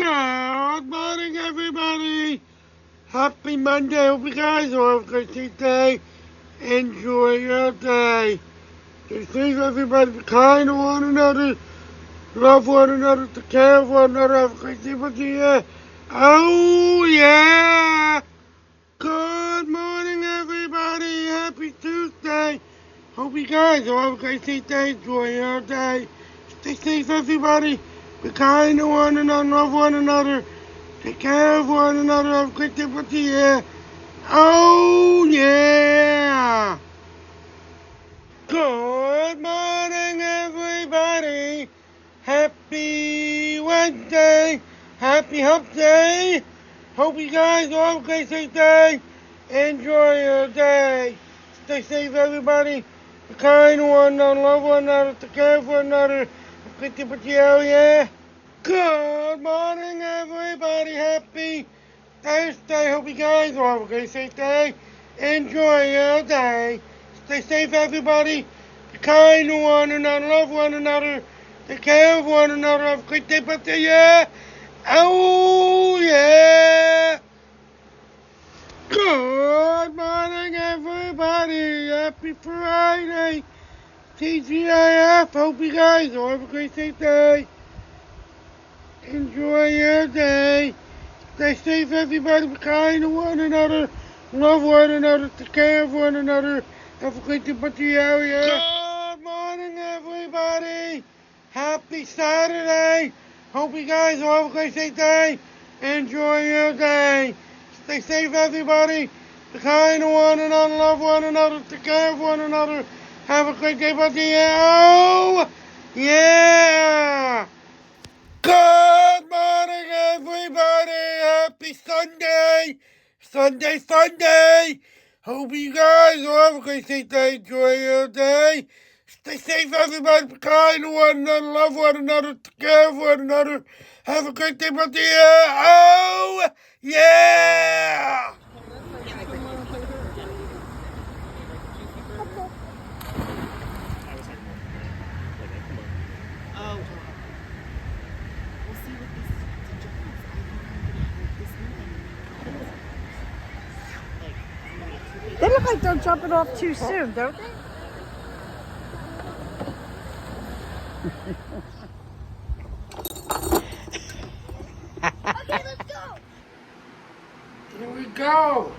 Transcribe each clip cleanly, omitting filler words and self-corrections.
Good morning, everybody. Happy Monday. Hope you guys all have a great day. Enjoy your day. Stay safe, everybody. Be kind to one another. Love one another. Take care of one another. Have a great day with you. Oh, yeah. Good morning, everybody. Happy Tuesday. Hope you guys all have a great day. Enjoy your day. Stay safe, everybody. Be kind to one another. Love one another. Take care of one another. Have a great day with the year. Oh, yeah. Good morning, everybody. Happy Wednesday. Happy Hump Day. Hope you guys all have a great day. Enjoy your day. Stay safe, everybody. Be kind to one another. Love one another. Take care of one another. Have a great day with the year. Yeah. Good morning, everybody. Happy Thursday. Hope you guys all have a great day. Enjoy your day. Stay safe, everybody. Be kind to one another. Love one another. Take care of one another. Have a great day, but yeah. Oh, yeah. Good morning, everybody. Happy Friday. TGIF. Hope you guys all have a great day. Enjoy your day. Stay safe, everybody. Be kind to one another. Love one another. Take care of one another. Have a great day, but the area. Good morning, everybody. Happy Saturday. Hope you guys all have a great day. Enjoy your day. Stay safe, everybody. Be kind to one another. Love one another. Take care of one another. Have a great day, but the oh, yeah. Good morning, everybody. Happy Sunday. Sunday. Hope you guys all have a great day. Enjoy your day. Stay safe, everybody. Be kind to one another. Love one another. Take care of one another. Have a great day, but oh, yeah. They look like they're jumping off too soon, don't they? Okay, let's go. Here we go.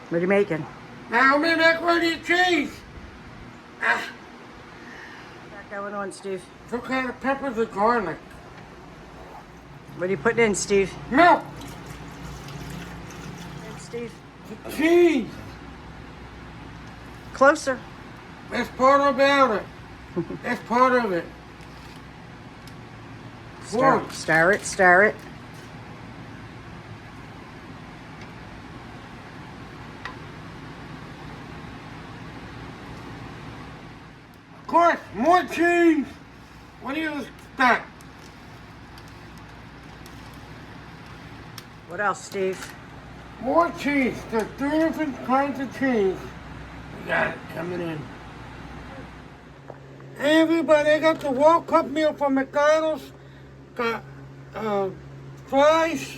What are you making? Now, me macaroni and cheese. What's that going on, Steve? What kind of peppers or garlic? What are you putting in, Steve? Milk. Steve? Cheese. Closer. That's part about it. That's part of it. Stir it. Of course, more cheese. What do you expect? What else, Steve? More cheese. There's 3 different kinds of cheese. We got it coming in. Hey, everybody, I got the World Cup meal from McDonald's. Got fries,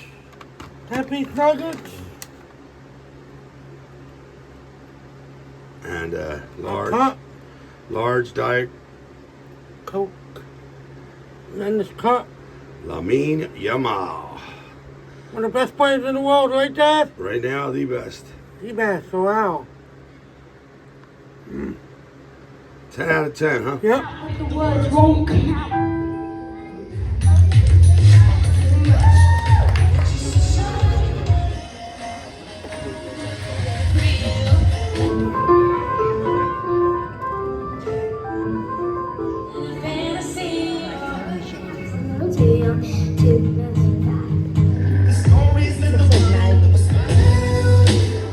10-piece nuggets, and cup, large diet Coke, and then this cup. Lamine Yamal. One of the best players in the world, right, Dad? Right now, the best. The best, so wow. 10 out of 10, huh? Yep. The words won't come out.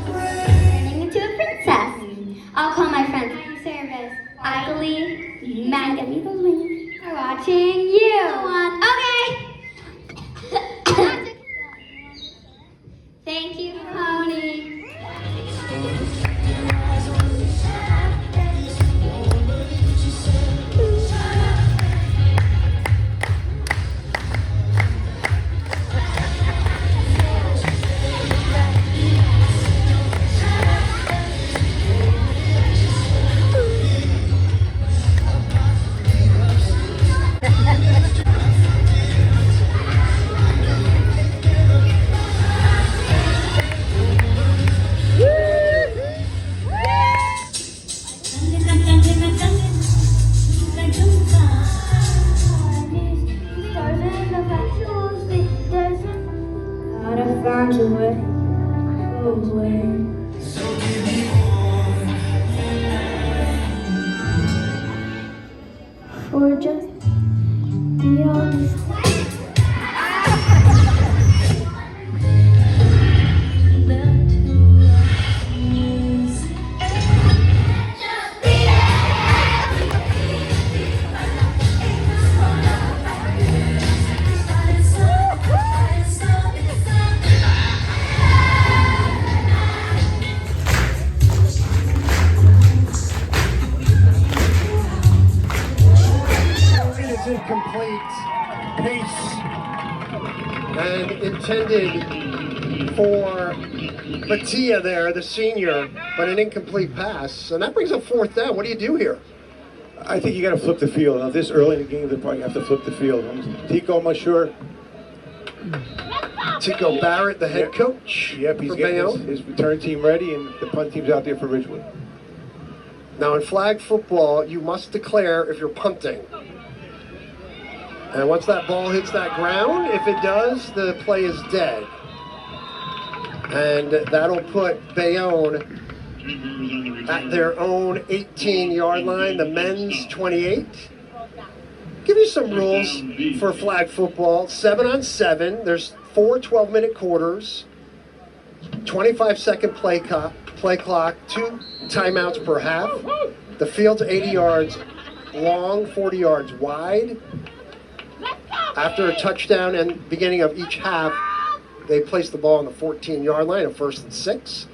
Turning into a princess. I'll call my friends. Service. I believe Magdalene are watching you. Okay. Thank you, Pony. found your way. Oh boy. Or just be honest. Incomplete pace and intended for Mattia there, the senior, but an incomplete pass. And that brings up fourth down. What do you do here? I think you got to flip the field. Now, this early in the game, they probably have to flip the field. Tico, I'm not sure. Tico Barrett, the head coach. Yep, he's for getting Bayonne. his return team ready, and the punt team's out there for Ridgewood. Now, in flag football, you must declare if you're punting. And once that ball hits that ground, if it does, the play is dead. And that'll put Bayonne at their own 18-yard line, the men's 28. Give you some rules for flag football. 7-on-7. There's 4 12-minute quarters, 25-second play clock, 2 timeouts per half. The field's 80 yards long, 40 yards wide. After a touchdown and beginning of each half, they place the ball on the 14-yard line, a 1st and 6.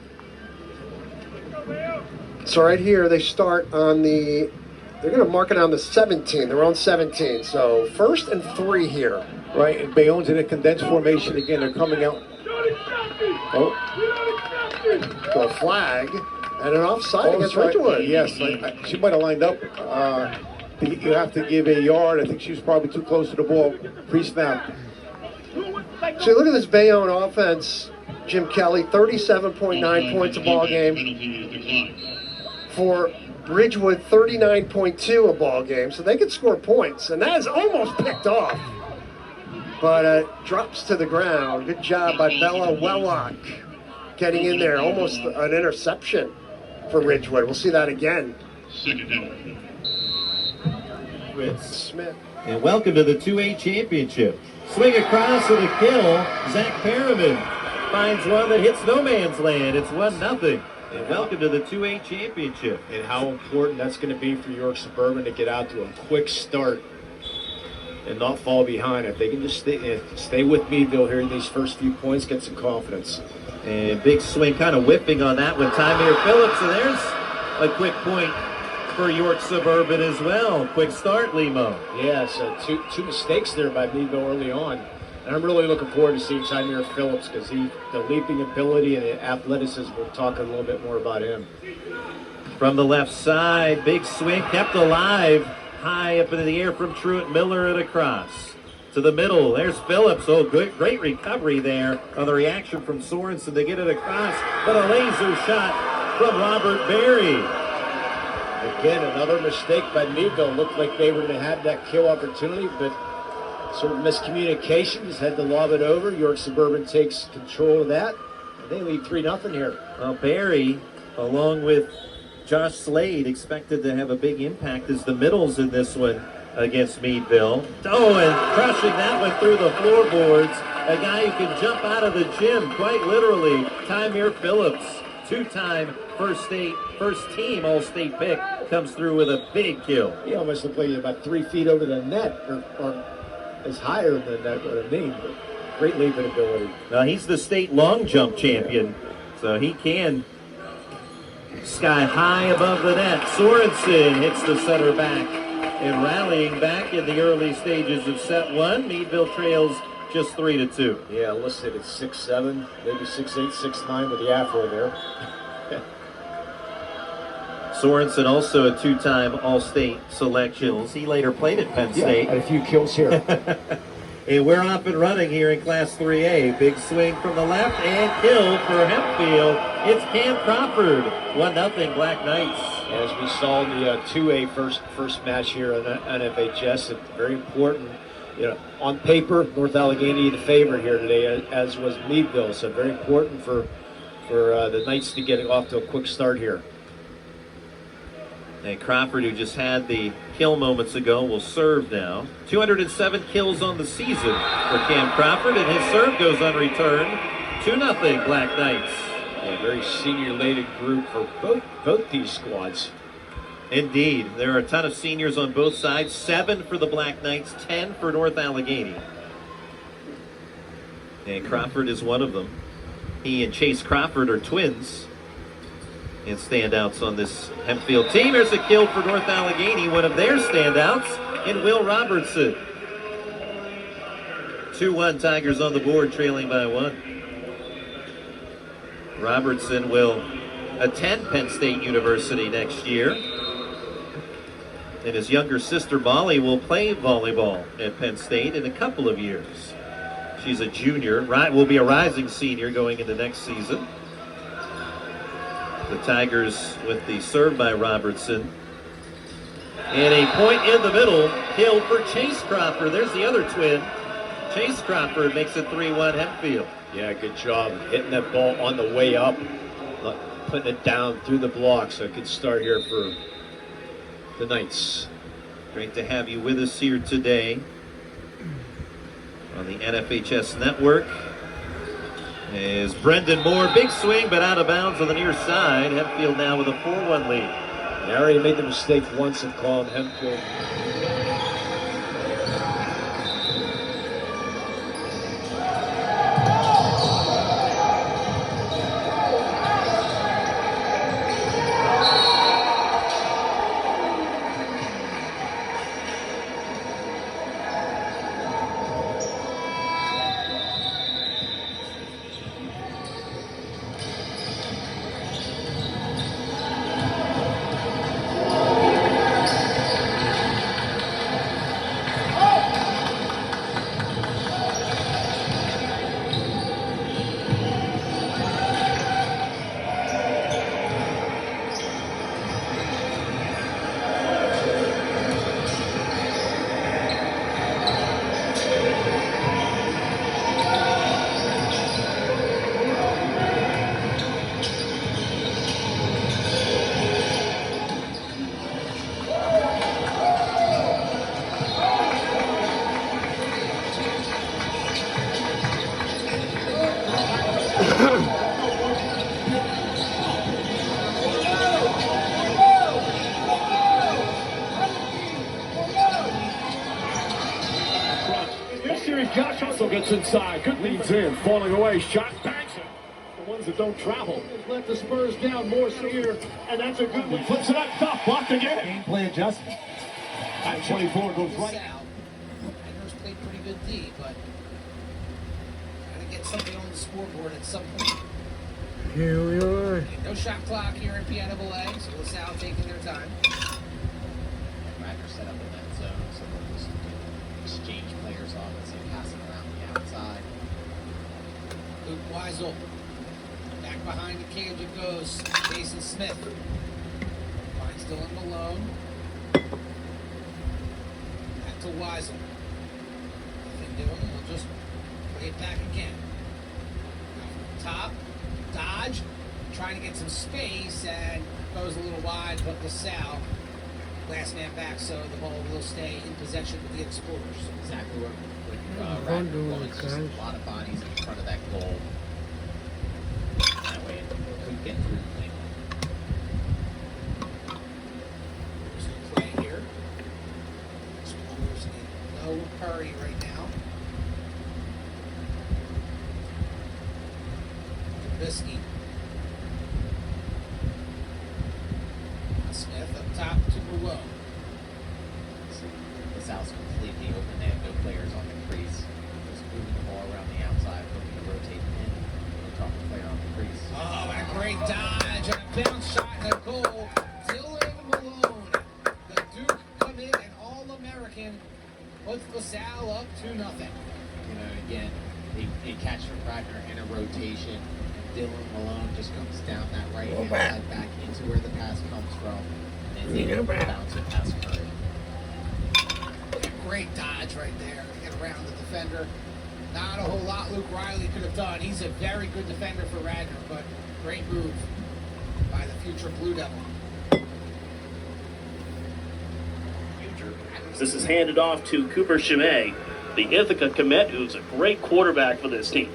So right here, they start on the, they're going to mark it on the 17. They're on 17. So 1st and 3 here. Right, and Bayonne's in a condensed formation again. They're coming out. So a flag and an offside against Ridgewood. Yes, she might have lined up. You have to give a yard. I think she was probably too close to the ball pre-snap. So look at this Bayonne offense, Jim Kelly, 37.9 points a ball game. For Ridgewood, 39.2 a ball game. So they could score points, and that is almost picked off. But drops to the ground. Good job by Bella Wellock getting in there. Almost an interception for Ridgewood. We'll see that again. Second down. Smith. And welcome to the 2A championship. Swing across with a kill. Zach Perriman finds one that hits no man's land. It's 1-0. And welcome to the 2A championship. And how important that's going to be for York Suburban to get out to a quick start and not fall behind. If they can just stay with Meadville here in these first few points, get some confidence. And big swing, kind of whipping on that one. Tymeer Phillips, and there's a quick point for York Suburban as well. Quick start, Limo. Yeah, so two mistakes there by Meadville early on. And I'm really looking forward to seeing Tymeer Phillips because the leaping ability and the athleticism, we'll talk a little bit more about him. From the left side, big swing, kept alive, high up into the air from Truett Miller and across. To the middle, there's Phillips. Oh, great recovery there on the reaction from Sorensen to get it across. But a laser shot from Robert Berry. Again, another mistake by Meadville. Looked like they were going to have that kill opportunity, but sort of miscommunications, had to lob it over. York Suburban takes control of that. And they lead 3-0 here. Well, Berry, along with Josh Slade, expected to have a big impact as the middles in this one against Meadville. Oh, and crushing that one through the floorboards. A guy who can jump out of the gym, quite literally, Tymeer Phillips. Two-time first team All-State pick, comes through with a big kill. He almost looked like about 3 feet over the net, or is higher than that, what I mean. But great leaping ability. Now, he's the state long jump champion, so he can sky high above the net. Sorensen hits the center back, and rallying back in the early stages of set one, Meadville trails just 3-2. Yeah, listed at 6'7", maybe 6'8", 6'9" with the afro there. Sorensen also a two-time All-State selection. He later played at Penn State. Had a few kills here. And we're off and running here in Class 3A. Big swing from the left and kill for Hempfield. It's Cam Crawford. 1-0 Black Knights. As we saw in the 2A first match here on FHS, it's very important on paper, North Allegheny the favorite here today, as was Meadville. So very important for the Knights to get off to a quick start here. And Crawford, who just had the kill moments ago, will serve now. 207 kills on the season for Cam Crawford, and his serve goes unreturned. 2-0 Black Knights. Yeah, very senior-laden group for both these squads. Indeed. There are a ton of seniors on both sides. 7 for the Black Knights, 10 for North Allegheny. And Crawford is one of them. He and Chase Crawford are twins and standouts on this Hempfield team. Here's a kill for North Allegheny, one of their standouts in Will Robertson. 2-1 Tigers on the board, trailing by 1. Robertson will attend Penn State University next year. And his younger sister Molly will play volleyball at Penn State in a couple of years. She's a junior, will be a rising senior going into next season. The Tigers with the serve by Robertson. And a point in the middle, kill for Chase Crawford. There's the other twin. Chase Crawford makes it 3-1 Hempfield. Yeah, good job hitting that ball on the way up, putting it down through the block. So a good start here for the Knights. Great to have you with us here today on the NFHS Network. Is Brendan Moore, big swing, but out of bounds on the near side. Hempfield now with a 4-1 lead. They already made the mistake once of calling Hempfield. Josh also gets inside. Good leads in. Falling away. Shot banks it. The ones that don't travel. Let the Spurs down. Morse here. And that's a good one. Flips it up top. Blocked again. Game play adjustment. At 24 goes right. Edwards played pretty good D, but gotta get something on the scoreboard at some point. Here we are. No shot clock here in PNAA, so LaSalle taking their time. Ryder set up in that zone, so they'll just exchange players off as they pass it around the outside. Luke Weisel. Back behind the cage it goes. Jason Smith. Finds Dylan Malone. Back to Weisel. Nothing doing. We'll just play it back again. Top. Dodge. Trying to get some space and goes a little wide, but LaSalle last man back, so the ball will stay in possession with the Explorers. Exactly what Radford wants. Just a lot of bodies in front of that goal. That way it could get through the thing. Play here. Explorers in no hurry right now. Trubisky. Smith up top to below. LaSalle's completely open. They have no players on the crease. Just moving the ball around the outside, looking to rotate in. We'll talk a player on the crease. Oh, and a great dodge. And a bounce shot and a goal. Dylan Malone. The Duke commit and All-American puts LaSalle up 2-0. You know, again, they catch from Radner in a rotation. Dylan Malone just comes down that right hand side back into where the pass comes from and is able to bounce it past Curry. Great dodge right there. around the defender. Not a whole lot Luke Riley could have done. He's a very good defender for Radnor, but great move by the future Blue Devil. This is handed off to Cooper Chimay, the Ithaca commit, who's a great quarterback for this team.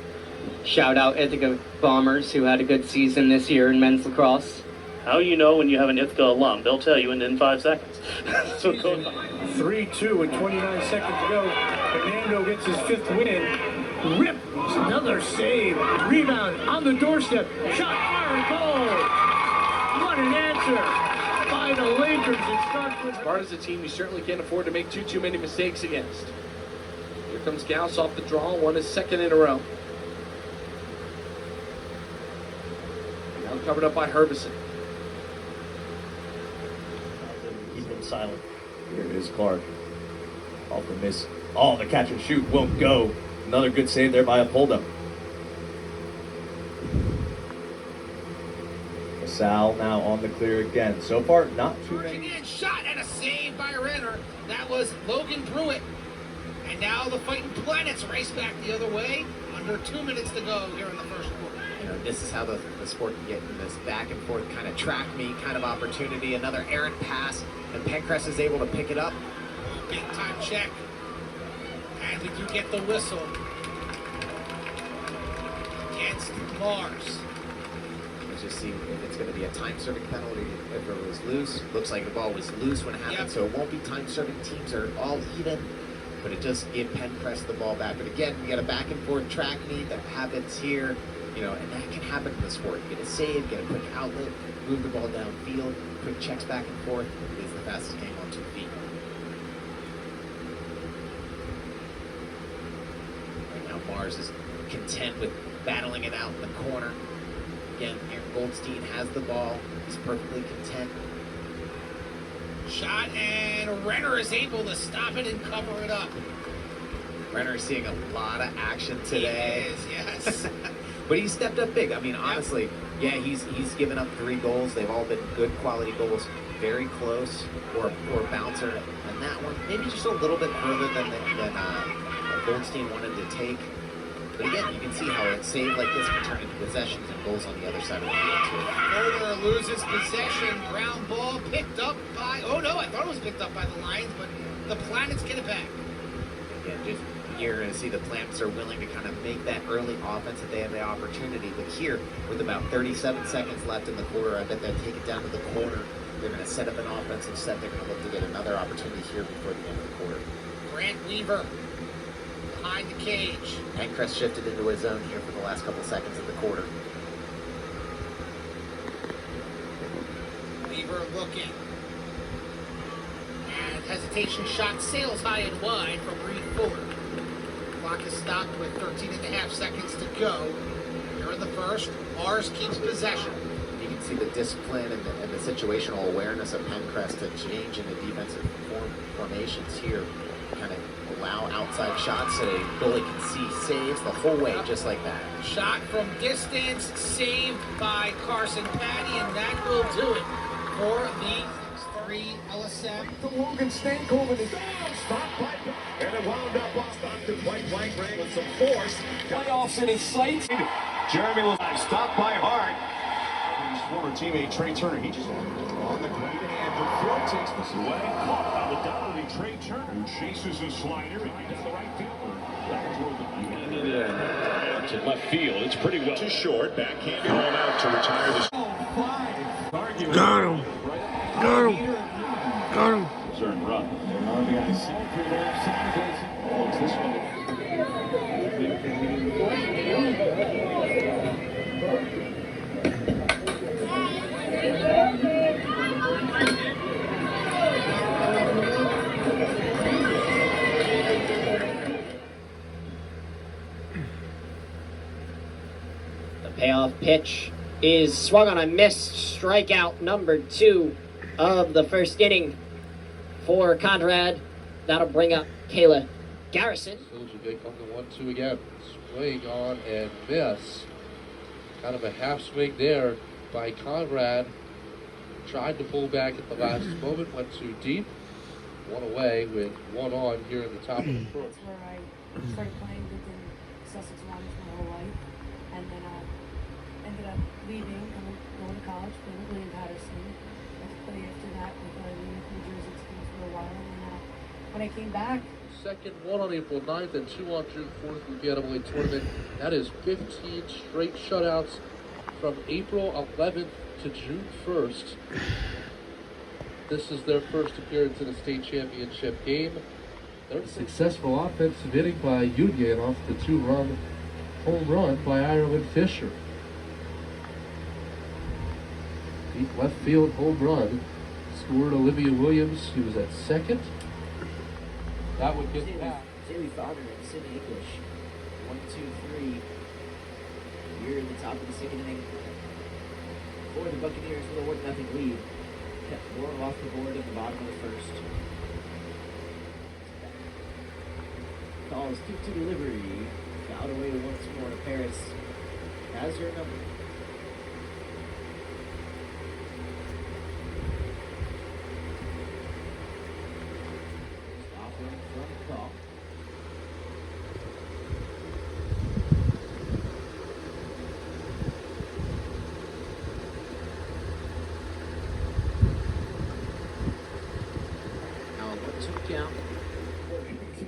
Shout out Ithaca Bombers, who had a good season this year in men's lacrosse. How you know when you have an Ithaca alum? They'll tell you in 5 seconds. So go on. 3-2 with 29 seconds to go. Fernando gets his 5th win. Rip! Another save. Rebound on the doorstep. Shot, fire, goal! What an answer by the Lakers. It starts with... As far as a team, you certainly can't afford to make too many mistakes against. Here comes Gauss off the draw. Won his 2nd in a row. Now covered up by Herbison. Keep him silent. Here it is, Clark. Off the miss. Oh, the catch and shoot won't go. Another good save there by Apoldo. Sal now on the clear again. So far, not too many. Shot and a save by Renner. That was Logan Pruitt. And now the Fighting Planets race back the other way. Under 2 minutes to go here in the first quarter. You know, this is how the sport can get in this back and forth kind of track meet kind of opportunity. Another errant pass, and Pencrest is able to pick it up. Big time check. And we do get the whistle against Mars. Let's just see if it's going to be a time serving penalty if it was loose. Looks like the ball was loose when it happened, so it won't be time serving. Teams are all even, but it does give Pencrest the ball back. But again, we got a back and forth track meet that happens here, you know, and that can happen in the sport. You get a save, get a quick outlet, move the ball downfield, quick checks back and forth. It is the fastest game on 2 feet. Mars is content with battling it out in the corner. Again, Aaron Goldstein has the ball. He's perfectly content. Shot, and Renner is able to stop it and cover it up. Renner is seeing a lot of action today. He is, yes. But he stepped up big. I mean, honestly, yeah, he's given up 3 goals. They've all been good quality goals. Very close, or bouncer. And that one, maybe just a little bit further than Goldstein wanted to take. But again, you can see how a save like this can turn into possessions and goals on the other side of the field too. Oler loses possession. Ground ball picked up by, oh no, I thought it was picked up by the Lions, but the Planets get it back. Again, just you're going to see the Planets are willing to kind of make that early offense if they have the opportunity. But here, with about 37 seconds left in the quarter, I bet they'll take it down to the corner. They're going to set up an offensive set. They're going to look to get another opportunity here before the end of the quarter. Grant Weaver behind the cage. Pencrest shifted into his zone here for the last couple seconds of the quarter. Weaver looking. And hesitation shot sails high and wide from Reed Fuller. Clock is stopped with 13 and a half seconds to go. Here in the first, Mars keeps possession. You can see the discipline and the situational awareness of Pencrest to change in the defensive formations here. Kind of allow outside shots so the goalie can see saves the whole way, just like that. Shot from distance, saved by Carson Patty, and that will do it for the 3 LSM. The Logan Stankoven is stopped by, and it wound up off Dr. Point Blank ran with some force. Playoffs in his sights. Jeremy was stopped by Hart. His former teammate Trey Turner, he just on the great hand. Phil takes this away. Caught by the dominant Trey Turner, who chases a slider and does the right fielder. Back toward the to left field. It's pretty well too short. Backhanded all out to retire the. Got him. Got him. Got him. Zern run. The payoff pitch is swung on a missed strikeout, number 2 of the first inning for Conrad. That'll bring up Kayla Garrison. They come to 1-2 again. Swing on and miss. Kind of a half swing there by Conrad. Tried to pull back at the last moment, went too deep. One away with 1 on here in the top of the fourth. started playing within Sussex Rhinos my whole life, and then I ended up leaving and going to college, playing with William Patterson. I played after that with New Jersey teams for a while, and when I came back. Second, one on April 9th and two on June 4th with the NCAA tournament. That is 15 straight shutouts from April 11th to June 1st. This is their first appearance in a state championship game. Their successful offensive inning by Union off the 2-run home run by Ireland Fisher. Deep left field home run scored Olivia Williams. She was at second. That would get back. Jamie Fowler and Sidney English. 1, 2, 3. Here in the top of the second inning. For the Buccaneers with a 1-0 lead. Kept one off the board at the bottom of the first. Calls 2-2 delivery. Fouled away once more to Paris. Has her number.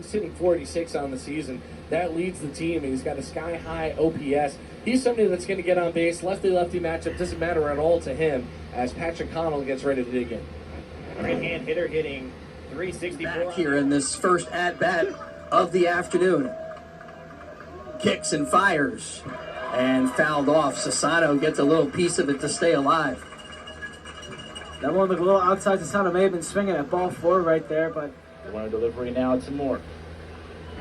Sitting 46 on the season. That leads the team, and he's got a sky-high OPS. He's somebody that's going to get on base. Lefty-lefty matchup doesn't matter at all to him as Patrick Connell gets ready to dig in. Right-hand hitter hitting 364. Back here in this first at-bat of the afternoon. Kicks and fires and fouled off. Sassano gets a little piece of it to stay alive. That one looked a little outside. Sassano may have been swinging at ball 4 right there, but the runner delivery now to Moore.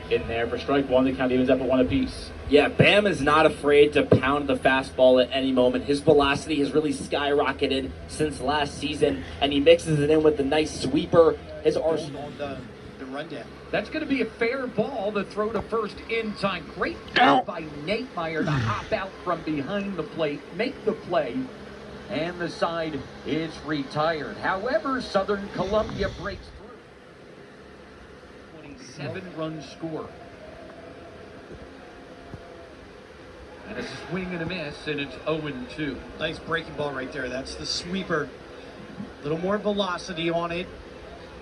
In there for strike one, the count evens up at 1 apiece. Yeah, Bam is not afraid to pound the fastball at any moment. His velocity has really skyrocketed since last season, and he mixes it in with the nice sweeper. His arsenal on the rundown. That's going to be a fair ball. The throw to first in time. Great job by Nate Meyer to hop out from behind the plate, make the play, and the side is retired. However, Southern Columbia breaks through. 7-run score. And a swing and a miss, and it's 0-2. Nice breaking ball right there. That's the sweeper. A little more velocity on it.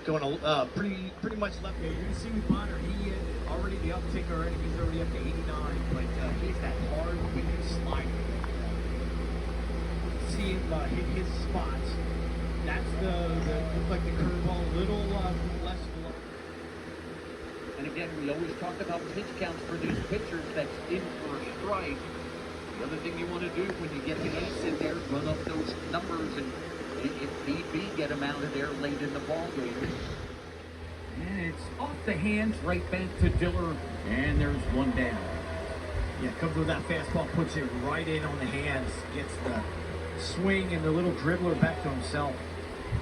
Going pretty much left. Yeah, you're going to see with Bonner, he already the uptick already. He's already up to 89, but he's that hard wicked slider. See him hit his spots. That's look like the curveball, a little less. And again, we always talk about pitch counts for these pitchers. That's in for a strike. The other thing you want to do when you get the ace in there, run up those numbers and, if need be, get them out of there late in the ball game. And it's off the hands, right back to Diller, and there's one down. Yeah, comes with that fastball, puts it right in on the hands, gets the swing and the little dribbler back to himself.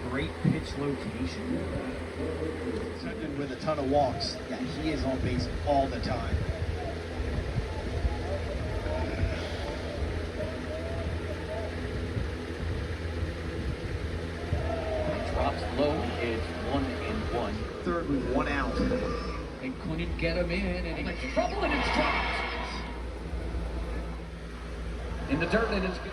Great pitch location. With a ton of walks. Yeah, he is on base all the time. It drops low. It's 1-1. Third with 1 out. They couldn't get him in, and he's trouble, and it's dropped. In the dirt, and it's good.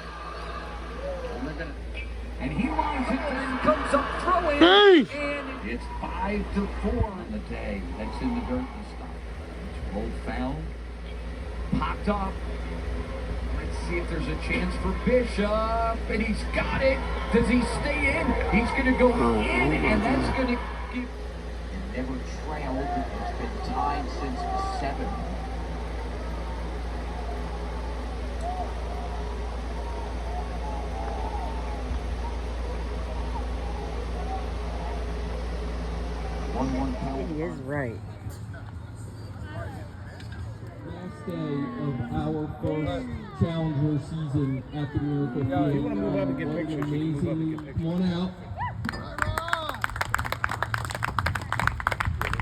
And he lines it and comes up throwing. Hey! And it's 5-4 on the day. That's in the dirt this time. It's rolled foul. Popped up. Let's see if there's a chance for Bishop. And he's got it. Does he stay in? He's going to go in, and that's going to give. And never trailed. It's been tied since 7. He is right. Last day of our first Challenger season at the Miracle Field. You want to move up and get pictures? Amazing. Come on out.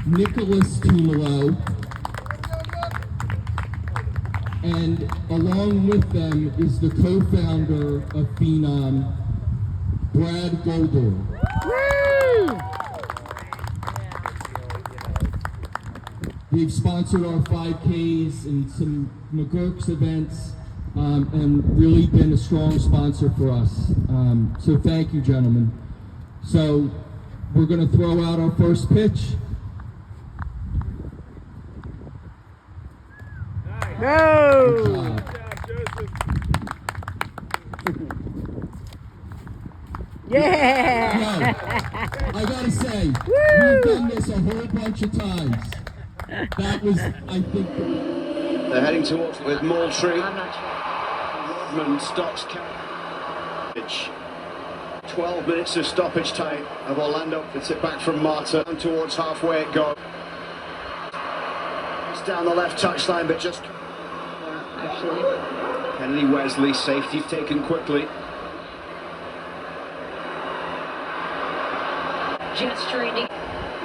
Nicholas Tumalo. And along with them is the co-founder of Phenom, Brad Goldor. They've sponsored our 5Ks and some McGurk's events, and really been a strong sponsor for us. So thank you, gentlemen. So we're going to throw out our first pitch. Go! Yeah! I gotta say, we've done this a whole bunch of times. That was, I think, They're heading towards with Moultrie. Rodman stops. 12 minutes of stoppage time of Orlando. It's it back from Marta and towards halfway it goes. It's down the left touchline, but just Kennedy Wesley, safety taken quickly. Gesturing.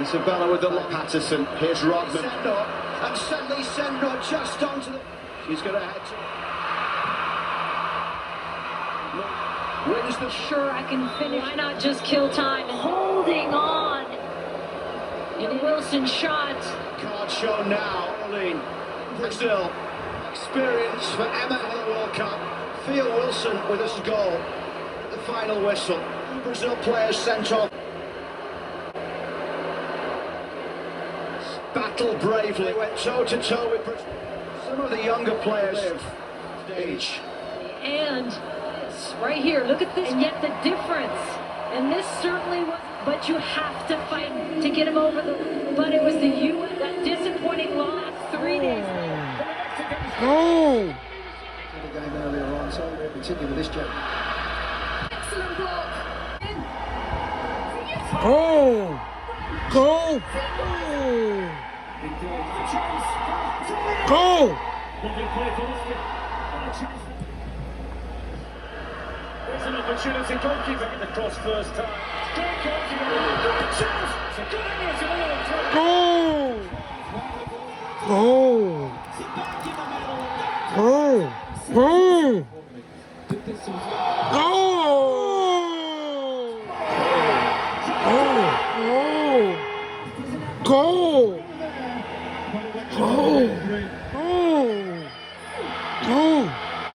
Isabella with the lock. Patterson. Here's Rodman. And suddenly Sendo just onto the. She's going to head to. Wins the. Sure, I can finish. Why not just kill time? Holding on. And Wilson shot. Card show now. Orlean. Brazil. Experience for Emma in the World Cup. Theo Wilson with his goal. The final whistle. Brazil players sent off. Battle bravely, went toe-to-toe with some of the younger players. Stage. And right here, look at this. And yet the difference. And this certainly was, but you have to fight to get him over the, but it was the U.S. that disappointing loss 3 days later. Go! The game earlier on, so we'll continue with this jump. Excellent block. Go! Go! Go! There's an opportunity. Goalkeeper hit the cross first time. Go! Go! Go! Go! Go! Go! Go! Go! Go!